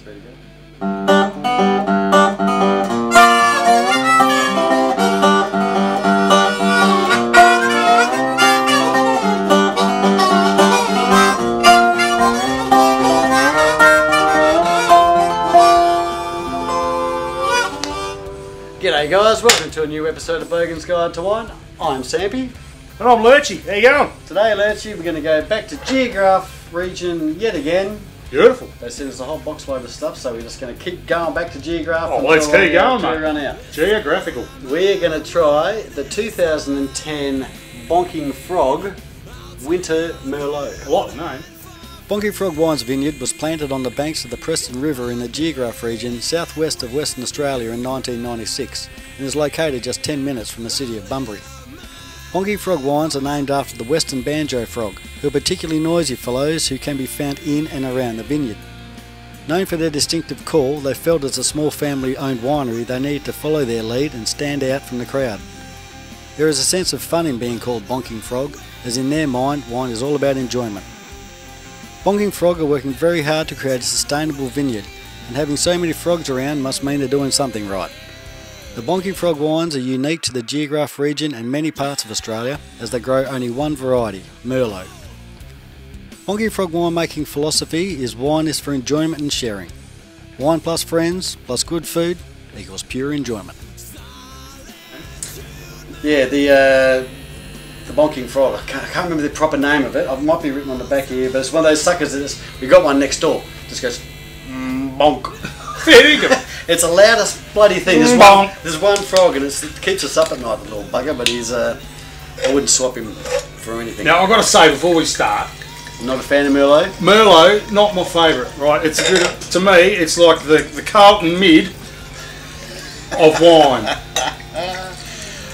Pretty good. G'day guys, welcome to a new episode of Bogan's Guide to Wine. I'm Sampy. And I'm Lurchy. How you going? Today, Lurchy, we're going to go back to Geograph region yet again. Beautiful. They sent us a whole box load of stuff, so we're just going to keep going back to Geograph. Oh, let's keep going, mate. Run out. Geographical. We're going to try the 2010 Bonking Frog Winter Merlot. I like the name. Bonking Frog Wines Vineyard was planted on the banks of the Preston River in the Geograph region southwest of Western Australia in 1996 and is located just 10 minutes from the city of Bunbury. Bonking Frog wines are named after the western banjo frog, who are particularly noisy fellows who can be found in and around the vineyard. Known for their distinctive call, they felt as a small family-owned winery they needed to follow their lead and stand out from the crowd. There is a sense of fun in being called Bonking Frog, as in their mind, wine is all about enjoyment. Bonking Frog are working very hard to create a sustainable vineyard, and having so many frogs around must mean they're doing something right. The Bonking Frog wines are unique to the Geograph region and many parts of Australia, as they grow only one variety, Merlot. Bonking Frog winemaking philosophy is wine is for enjoyment and sharing. Wine plus friends plus good food equals pure enjoyment. Yeah, the Bonking Frog, I can't remember the proper name of it. It might be written on the back here, but it's one of those suckers that we got one next door. Just goes, bonk. It's the loudest bloody thing. There's one frog and it keeps us up at night, the little bugger, but he's, I wouldn't swap him for anything. Now, I've got to say before we start, not a fan of Merlot? Merlot, not my favourite, right? It's a good, to me, it's like the Carlton Mid of wine.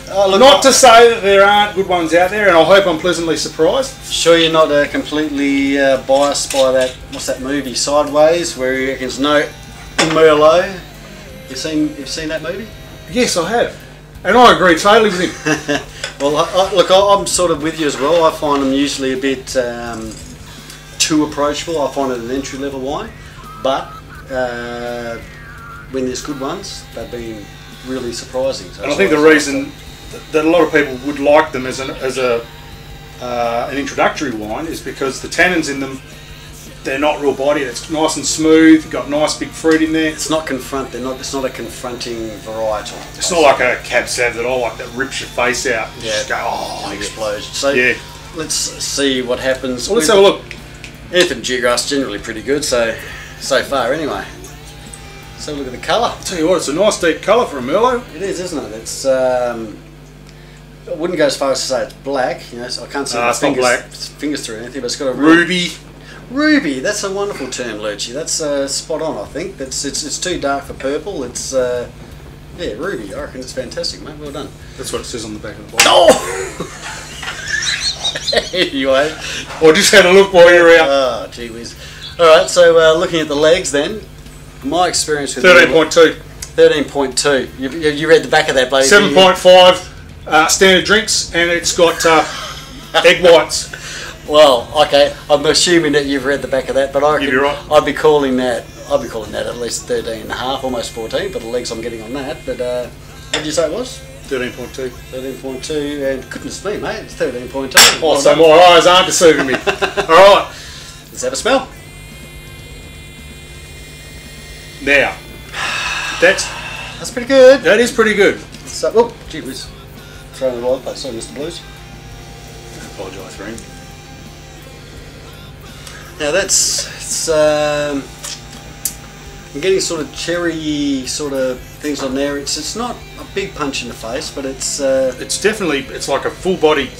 Not to say that there aren't good ones out there, and I hope I'm pleasantly surprised. Sure you're not completely biased by that, what's that movie, Sideways, where he reckons no Merlot? You've seen that movie? Yes, I have. And I agree totally with him. Well, look, I'm sort of with you as well. I find them usually a bit too approachable. I find it an entry-level wine. But when there's good ones, they've been really surprising. So and I think the reason that a lot of people would like them as an introductory wine is because the tannins in them, they're not real body. It's nice and smooth. You've got nice big fruit in there. It's not it's not a confronting varietal. It's not like a Cab Sav that I like that rips your face out. And yeah, just go, oh, an explosion. So yeah, let's see what happens. Well, let's have a look. Anything Geograph's generally pretty good. So far anyway. Let's have a look at the colour. I'll tell you what, it's a nice deep colour for a Merlot. It is, isn't it? It's I wouldn't go as far as to say it's black. You know, so I can't see the fingers through anything, but it's got a ruby. Ruby, that's a wonderful term, Lurchy. That's spot on, I think. It's too dark for purple. It's yeah, ruby. I reckon it's fantastic, mate. Well done. That's what it says on the back of the bottle. Oh! Anyway, I just had a look while you were out. Oh, gee whiz. All right, so looking at the legs, then, my experience with 13.2. 13.2. You read the back of that, bloody 7.5 standard drinks, and it's got egg whites. Well, okay, I'm assuming that you've read the back of that, but I reckon you're right. I'd be calling that at least 13 and a half, almost 14 for the legs I'm getting on that. But what did you say it was? 13.2. 13.2, and goodness me, mate, it's 13.2. Oh, so my eyes aren't deceiving me. All right, let's have a smell. Now, that's pretty good. That is pretty good. So, oh, gee whiz, throwing it all over. Sorry, Mr. Blues. I apologise for him. Now I'm getting sort of cherry sort of things on there. It's not a big punch in the face, but it's definitely, it's like a full body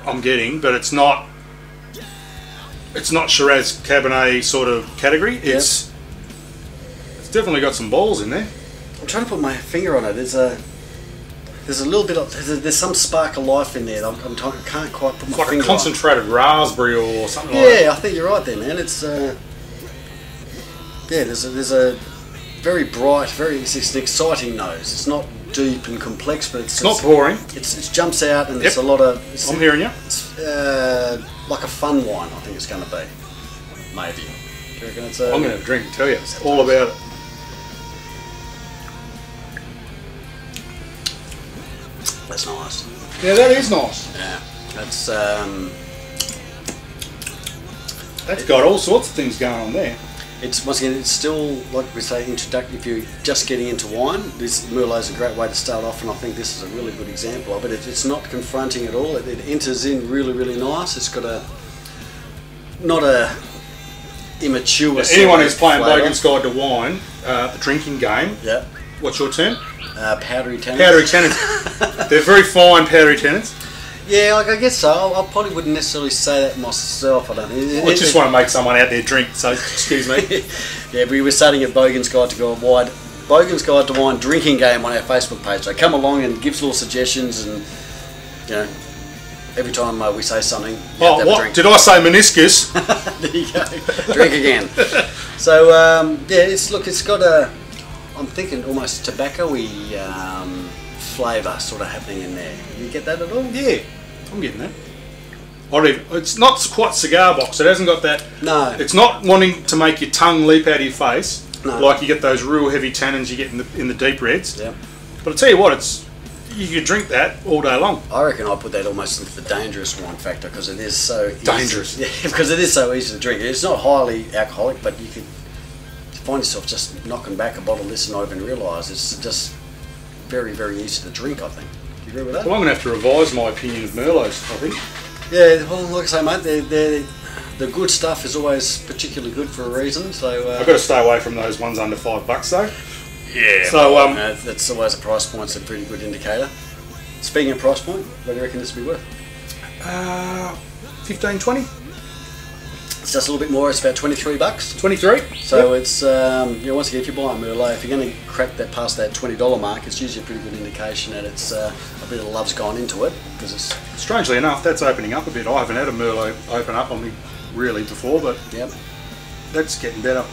I'm getting, but it's not Shiraz Cabernet sort of category. It's definitely got some balls in there. I'm trying to put my finger on it. There's a little bit of there's some spark of life in there. I can't quite put my finger on. Like a concentrated raspberry or something like that. Yeah, I think you're right there, man. It's there's a very bright, it's an exciting nose. It's not deep and complex, but it's not boring. It jumps out, and there's a lot of. I'm hearing you. It's like a fun wine. I think it's going to be, maybe. Do you reckon it's I'm going to have a drink and tell you all about it. That's nice. Yeah, that is nice. Yeah, that's That's got all sorts of things going on there. it's once again, it's still like we say, introductory. If you're just getting into wine, this Merlot is a great way to start off, and I think this is a really good example of it. It's not confronting at all. It enters in really nice. It's got not a immature. Anyone who's playing flavour. Bogan's Guide to Wine, the drinking game. Yeah. What's your term? Powdery tannins. Powdery tannins. They're very fine powdery tannins. Yeah, like I guess so. I probably wouldn't necessarily say that myself. I don't think. I just want to make someone out there drink, so excuse me. Yeah, we were starting a Bogan's Guide to Wine, Bogan's Guide to Wine drinking game on our Facebook page. So come along and give us little suggestions, and you know, every time we say something, you have to have a what? drink. Did I say meniscus? There you go. Drink again. So yeah, it's got a. I'm thinking almost tobacco-y flavour sort of happening in there. You get that at all? Yeah, I'm getting that. It's not quite cigar box. It hasn't got that. No. It's not wanting to make your tongue leap out of your face, No. like you get those real heavy tannins you get in the deep reds. Yeah. But I tell you what, you could drink that all day long. I reckon I put that almost into the dangerous wine factor because it is so easy. Dangerous. Yeah, because it is so easy to drink. It's not highly alcoholic, but you could find yourself just knocking back a bottle of this and not even realise. It's just very easy to drink, I think. Do you agree with that? Well, I'm going to have to revise my opinion of Merlots, I think. Yeah, well, like I say, mate, the good stuff is always particularly good for a reason. So I've got to stay away from those ones under $5 though. yeah. So that's always a price point's a pretty good indicator. Speaking of price point, what do you reckon this will be worth? 15, 20, It's just a little bit more. It's about $23. 23. So it's once again, if you're buying Merlot, if you're going to crack that past that $20 mark, it's usually a pretty good indication that it's a bit of love's gone into it because it's Strangely enough, that's opening up a bit. I haven't had a Merlot open up on me really before, but yep, that's getting better.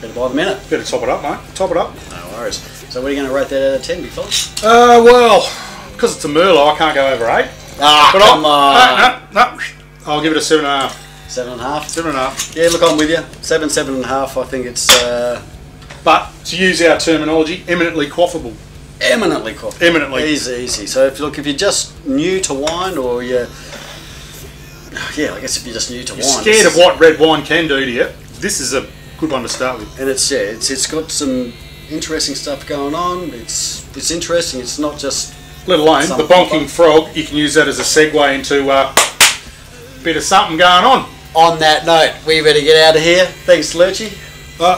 better by the minute. Better top it up, mate. Top it up. No worries. So what are you going to rate that out of 10, big fella? Well, because it's a Merlot, I can't go over 8. Ah, But come on. No. I'll give it a 7.5. 7.5. 7.5. Yeah, look, I'm with you. 7.5. I think it's But to use our terminology, eminently quaffable. eminently coffee. Eminently. Easy. So if you're just new to wine, or I guess if you're just new to wine, Scared of what red wine can do to you, this is a good one to start with. and it's got some interesting stuff going on. It's interesting. It's not just Let alone Some the bonking frog, you can use that as a segue into a bit of something going on. On that note, we better get out of here. Thanks, Lurchy.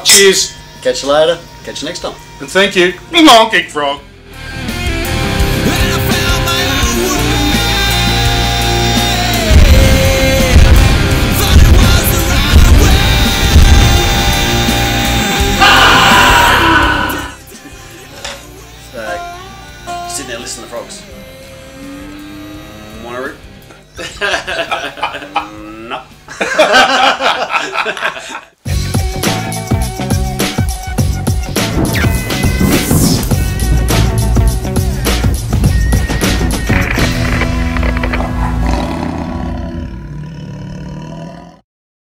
Cheers, Catch you later. Catch you next time. and thank you, bonking frog. Sitting there listening to frogs. Want a rip? No.